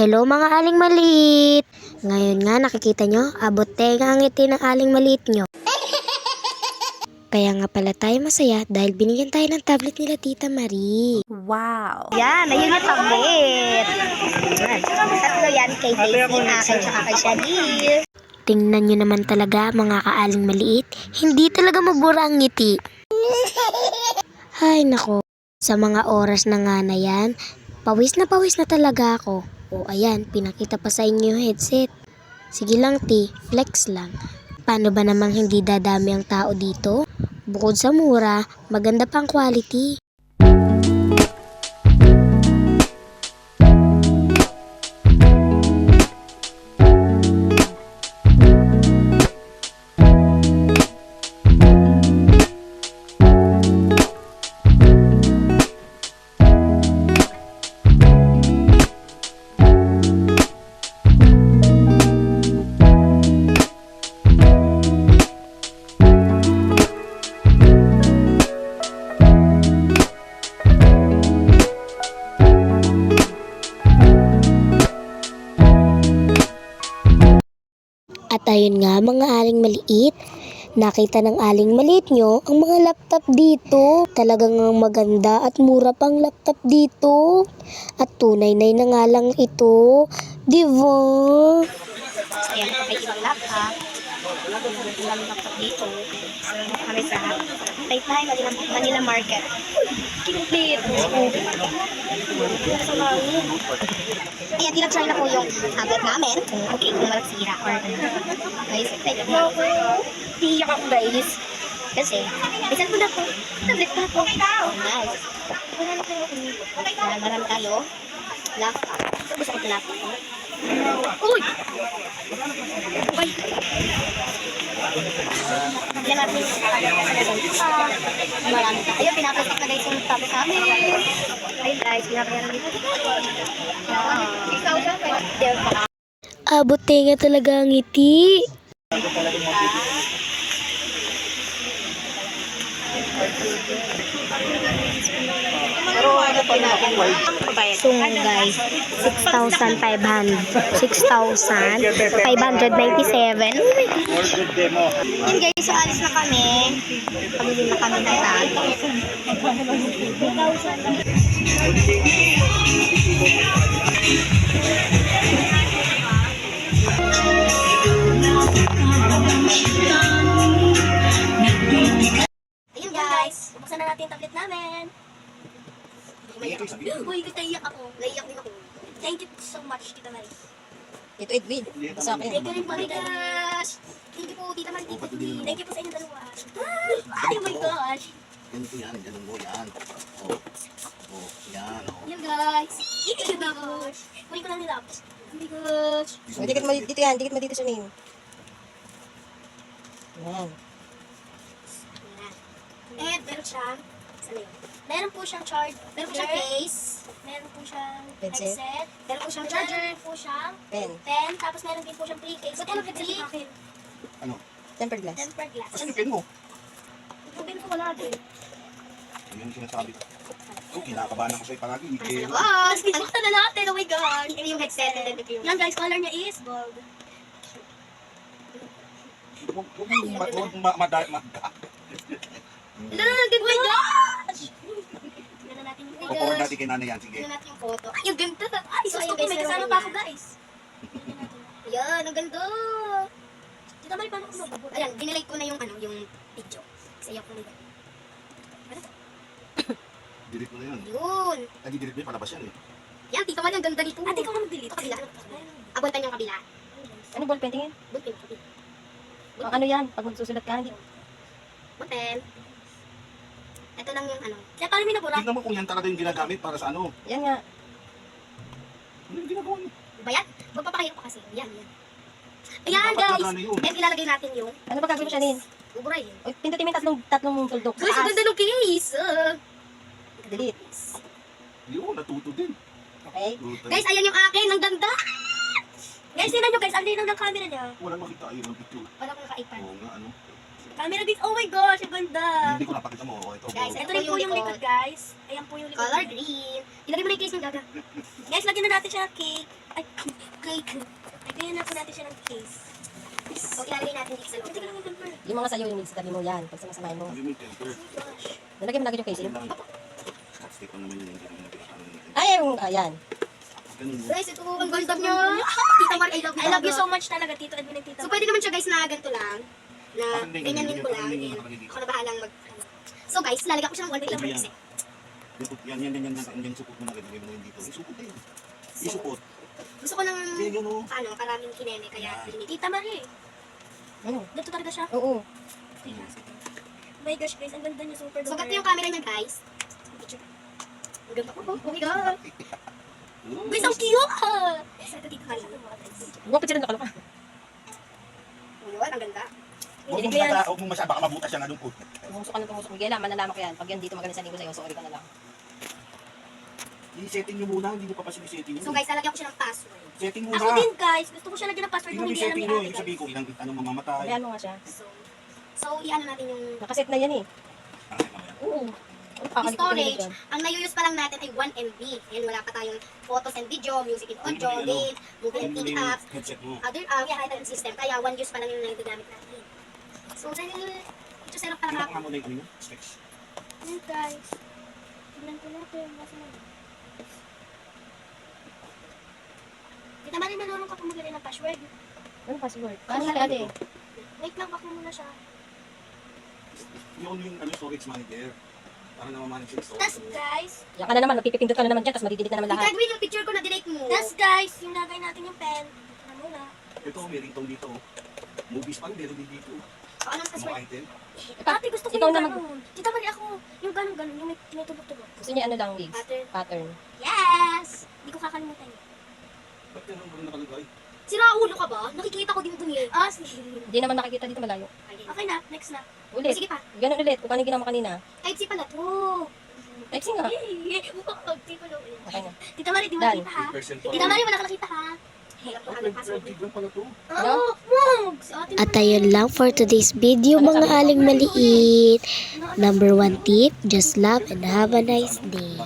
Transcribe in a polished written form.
Hello mga aling maliit! Ngayon nga nakikita nyo, abot tenga ang ngiti ng aling maliit nyo. Kaya nga pala tayo masaya dahil binigyan tayo ng tablet nila Tita Marie. Wow! Yan, ayun yung tablet. Tatlo yan kay Daisy, akin tsaka kay Shadir. Tingnan nyo naman talaga mga kaaling maliit, hindi talaga mabura ang ngiti. Hay nako, sa mga oras na nga na yan, pawis na talaga ako. O ayan, pinakita pa sa inyo yung headset. Sige lang T, flex lang. Paano ba namang hindi dadami ang tao dito? Bukod sa mura, maganda pang quality. At ayun nga mga aling maliit, nakita ng aling maliit nyo ang mga laptop dito. Talagang maganda at mura pang laptop dito. At tunay na nga lang ito. Diba? So ayan, may ibang laptop. Ibang laptop dito. So kami sa Manila Market. Complete. Ayan, tinag-try na po yung tablet namin. Okay, kung walang sira or guys, tiyak ako guys. Kasi, may cellphone na po. Tablet pa po. Nice. Marami tayo. Laptop. Gusto ko ito laptop. Uy! Uy! Yan natin yung marami tayo. Pinapasok na guys yung tablet namin. Ayun guys, pinapasok na dito. Abot tenga talaga ang ngiti. So guys, 6,597. Yun guys, so alis na kami. Pabili na kami ng tago. Ayun guys, buksan na natin yung tablet namin. Uy, naiyak ako. Naiyak din ako. Thank you so much, Tita Marie. Ito Edwin. Sa akin. Thank you rin po, Tita Marie. Thank you po, Tita Marie. Thank you po sa inyo dalawa. Ay, oh my gosh. Ganito yan, ganun mo yan. Oh, yan. Yan guys. Thank you, gosh. Kunin ko lang nila. Oh my gosh. Dikit mo dito yan. Dikit mo dito sa main. Yan. And meron siyang, saan yun? Meron po siyang charge, meron po siyang case, meron po siyang Pencil? headset, meron po siyang charger, meron po siyang Pen. pen, tapos meron din po siyang pre-case. Ba't ano headset sa akin? Ano? Tempered glass. Tempered glass. Asan yung pen mo? Yung pen ko wala din. Ayun yung sinasabi ko. Oh, kinakabahan ako sa'yo palagi. Eh, Wow! Buksan na natin! Oh my God! Ito yung headset. Yan guys, color niya is gold. huwag mong madaya. Ito na lang din. Oh my gosh! Tignan na natin yung Kukuha natin kay nanay yan, sige. Tignan natin yung photo. Ay, yung ganda! Ay, so ayun guys, may kasama pa ako guys. Ayan, ang ganda! Tita Marie, paano ko magbabot? Ayan, dinelete ko na yung ano, yung video. Kasi ayaw ko nila. Delete mo na yun. Yun! Nag-delete mo yun, palabas yan eh. Yan, Tita Marie, ang ganda dito. Ate, ikaw ka mag-delete. Kabila. Abuntan yung kabila. Ano ball pen tingin? Butin, kabila. Ang ano yan? Pag magsusulat ka, hindi. Butin. Ito lang yung ano. Kaya paano may nabura? Tingnan mo kung yan talaga yung ginagamit para sa ano. Yan nga. Ano yung ginagawa niyo? Ba yan? Magpapakahirap pa kasi. Yan, yan. Ayan, guys! And ilalagay natin yung Ano ba gagawin mo siya din? buburahin. O, pindutin mo yung tatlong tuldok. Guys, ang ganda ng case! Delete. Yun, natuto din. Okay? Guys, ayan yung akin. Ang ganda! Guys, tingnan nyo guys. Ang linaw ng camera niya. Wala makita ayun ang picture. Wala akong nakaipan. Oo nga, ano. Camera bit. Oh my gosh, ang ganda! Hindi ko napakita mo. Oh, ito. Guys, Oh. ito rin po yung likod, guys. Ayan po yung likod. Color green. Ilagay mo na yung case ng gaga. Guys, lagyan na natin siya ng cake. Ay, cake. Ay, kaya na po natin siya ng case. So, ilalagay natin dito sa loob. Hindi ko naman temper. Yung mga sa'yo, yung sabi mo yan. Pag sinasamahin mo. Sabi mo yung temper. Nalagyan mo na agad yung casing. Scotch tape lang naman yun. Hindi naman pinakaano yun. Ay, yung, ayan. Ganun mo. Guys, ito ang ganda niya. Tita Mar, I love you so much talaga, Tito Edwin and Tita Mar. So, pwede naman siya guys na ganito lang. Na ganyanin ko lang. Ayan. Ako na bahalang mag... So guys, lalagyan ko siya ng wallpaper kasi. Yan, supot mo na ganyan mo yun dito. Isupot din. Isupot. Gusto ko ng Yan yun, oh. ano, karaming kineme kaya pinili. Tita Mar eh. Ano? Ganito talaga siya. Oo. Oh my gosh guys, ang ganda niya, super duper. So, ganito yung camera niya guys. Ang ganda ko. Oh my god. Guys, ang cute! Sa ito dito kanina. Huwag pa sila nakaloka. Yun, ang ganda. Huwag mong masyado, baka mabutas siya nga doon po. Tumusok ka ng tumusok. Miguel, malalaman ko yan. Pag yan dito magaling sa linggo sa'yo, sorry ka na lang. I-setting nyo muna, hindi mo pa pa sinisetting yun. So guys, lalagyan ko siya ng password. Setting muna. Ako din guys, gusto ko siya lagyan ng password Tingnan mo kung yung hindi alam setting ni nyo, ate yung sabihin guys. ko, ilang mamamatay. Ayan mo nga siya. So i-ano natin yung Nakaset na yan eh. Oo. storage. Ang na-use pa lang natin ay 1 MB. Yan, wala pa tayong photos and video, music and audio, game, movie and TV apps, Headset mo. other item system. Kaya 1 use pa lang yung nagagamit natin. So dahil ito serap pa Tingnan lang ko nga muna yung ano yun, specs. Yan guys. Tignan ko natin. Di naman rin marunong ka pumagali ng password. Ano password? Paano ka ate? Wait lang, baka muna siya. Yung storage manager. Para namamanage yung storage. Tas guys. Yan ka na naman, magpipindot ka na naman dyan, tapos madidelete na naman Tita lahat. Edwin, yung picture ko na-delete mo. Tas guys, yung lagay natin yung pen. Tignan muna. Ito, may ringtone dito. Movies pa rin, meron din dito. So, anong Mga password? item. Ate, gusto ko Ikaw yung na ganun. Tita Maria, ako, yung ganun-ganun, yung may tinutubog-tubog. Gusto niya ano lang, gigs? Pattern. Pattern. Yes! Hindi ko kakalimutan yun. Ba't ganun mo rin nakalagay? Sira ulo ka ba? Nakikita ko din dun eh. Ah, sige. Hindi naman nakikita dito malayo. Okay na, next na. Ulit. Sige pa. Ganun ulit, kung ano yung ginawa mo kanina. Type C pala to. Type C nga. Di ko lang. Okay na. Tita Maria, di mo Done. nakita ha? 8% pa. Tita Maria, wala ka nakita ha? Hirap ko Oh, aming password. 12 gig lang pala to. Oo, Mogs! At ayun lang for today's video mga aling maliit. Number 1 tip, just love and have a nice day.